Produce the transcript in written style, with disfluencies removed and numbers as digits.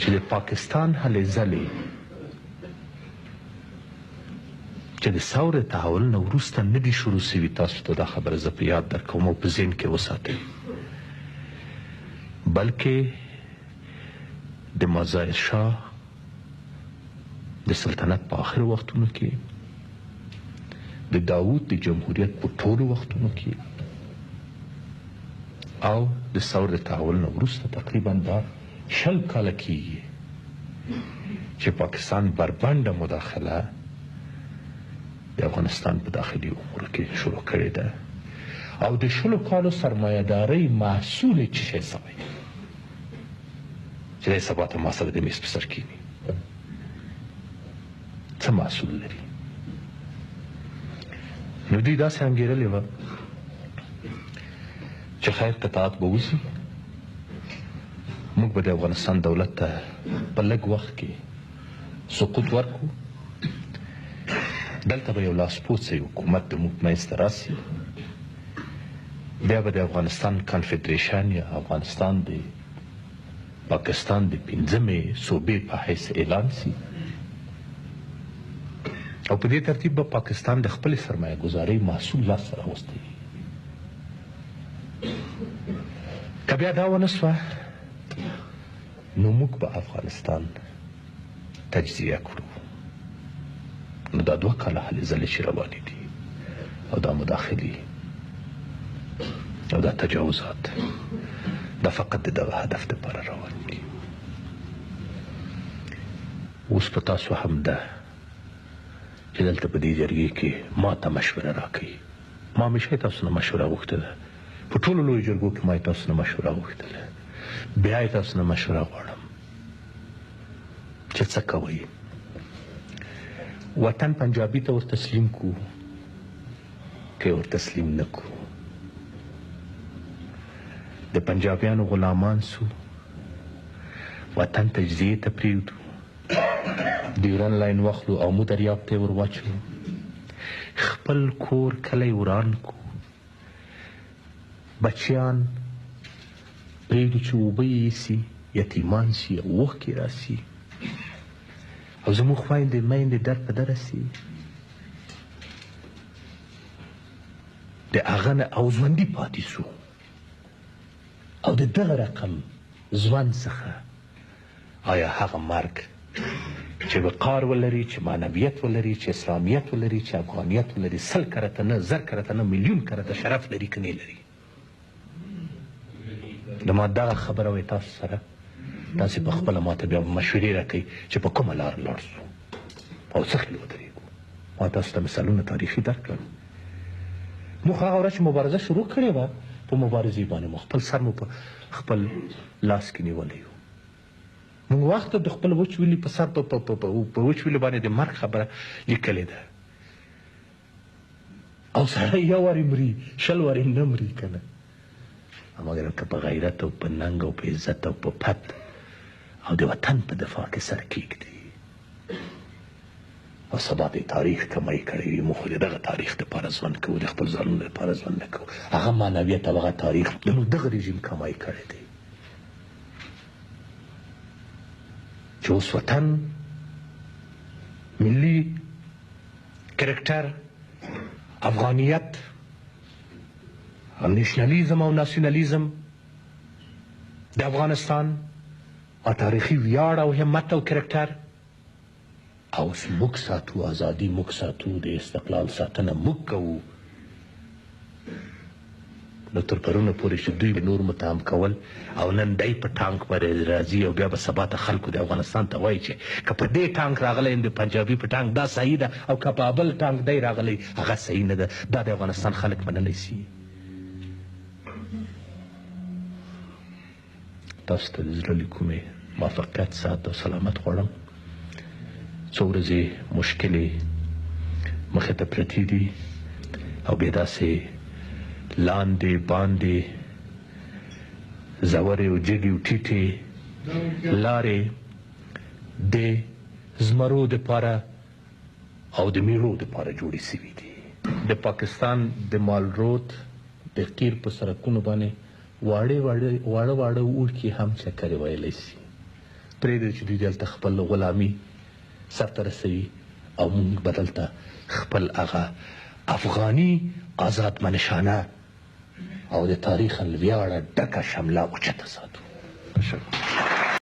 چې د پاکستان هلې ځلې چې د ثور تحول نه وروسته نه دي شروع سوي، تاسو ته دا خبره زه په یاد درکوم او په ذهن کې وساتئ، بلکې د مظاهر شاه د سلطنت په آخرو وختونو کې، د داود د جمهوریت په ټولو وختونو کې او د ثور د تحول نه وروسته تقریبا دا 20 کاله کېږي چې پاکستان بربنډه مداخله د افغانستان په داخلي امورو کې شروع کړې ده او د 20 کالو سرمایه‌دارۍ محصول یې څه شی سوی چې دی سبا ته ما سره د میز په سر کښېني، څه محصول لري؟ نو دوی داسې انګېرلې وه چې خیر قطاعت به وشي، موږ به د افغانستان دولت ته په لږ وخت کې سقوط ورکړو، دلته به یو لاسپوڅی حکومت د موږ منځ ته راسي، بیا به د افغانستان کنفدریشن یا افغانستان د پاکستان د 5مې صوبې په حیث اعلان سي او په دې ترتیب به پاکستان د خپلې سرمایه ګذارۍ محصول لاسته راوستی. که بیا دا ونه سوه نو موږ به افغانستان تجزیه کړو. نو دا 2 کاله هلې ځلې چې روانې دي او دا مداخلې او دا تجاوزات دا فقط د دغه هدف دپاره روان دي. اوس په تاسو هم ده چې دلته په دې جرګې کې ما ته مشوره راکوي. ما همیشه تاسو نه مشوره غوښتله، په ټولو لویو جرګو کې ما تاسو نه مشوره غوښتله، بیا یې تاسو نه مشوره غواړم چې څه کوئ. وطن پنجابي ته ور تسلیم کو که ور تسلیم نه کو، د پنجابیانو غلامان سو، وطن تجزیې ته پرېږدو، ډیورن لاین واخلو او مو دریاب ته یې ور واچوو، خپل کور کلی وران کو، بچیان پرېږدو چې اوبه یې یوسي، یتیمان سي او اوښکې راسي او زموږ خویندې میندې در په دره سي، د هغه نه او ژوندي پاتې سو او د دغه رقم ژوند څخه آیا هغه مرګ چې وقار ولري، چې معنویت ولري، چې اسلامیت ولري، چې افغانیت ولري، 100 کرته نه، 1000 کرته نه، میلیون کرته شرف لري که نه لري؟ د ما دغه خبره وایي تاسو سره، تاسې په خپله ماته بیا مشورې راکوئ چې په کومه لار لاړ شو او څه خیل ودرېږو. ما تاسو ته مثالونه تاریخي درکړل. موږ هغه ورځ چې مبارزه شروع کړې وه په مبارزې باندې مو خپل سر مو په خپل لاس کې نیولی و. موږ وخت د خپل وچ ویلي په سر په وچ ویلي باندې د مرګ خبره لیکلې ده او سړی یو وارې مري 20 وارې نه مري که نه، مګر که په غیرت او په ننګ او په عزت او په پت او د وطن په دفاع کې سر کېږدي او سبا د تاریخ کمۍ کړی وي، موږ خو د دغه تاریخ دپاره ژوند کوو، د خپل ځانونو دپاره ژوند نه کوو. هغه معنویت او هغه تاریخ زموږ دغه رژیم کمۍ کړی دی چې اوس وطن ملي کرکټر، افغانیت او نیشنالیزم او ناسیونالیزم د افغانستان او تاریخي ویاړ او همت او کرکټر اوس موږ ساتو، ازادي موږ ساتو، د استقلال ساتنه موږ کوو. نو تر پرونه پورې چې دوی نور متهم کول او نن دی په ټانک باندې راځي او بیا به سبا ته خلکو د افغانستان ته وایي چې که په دې ټانک راغلی یم د پنجابي په ټانک دا صحیح ده او که په بل ټانک دی راغلی هغه صحیح نه ده، دا د افغانستان خلک منلی سي. تاسو ته د زړه له کومې موفقیت، صحت او سلامت غواړم. څو ورځې مشکلې مخې ته پرتې دي او بیا داسې لاندې باندې زورې او جګې او ټیټې لارې د زمرو دپاره او د میړو دپاره جوړې سوي دي. د پاکستان د مال رود د قیر په سړکونو باندې واړه واړه اوښکې هم چکرې ویلی سي. پرېږدئ چې دوی دلته خپل غلامي سرته رسوي او موږ به دلته خپل هغه افغاني آزادمنشانه او د تاریخ له ویاړه ډکه شمله اوچته ساتو.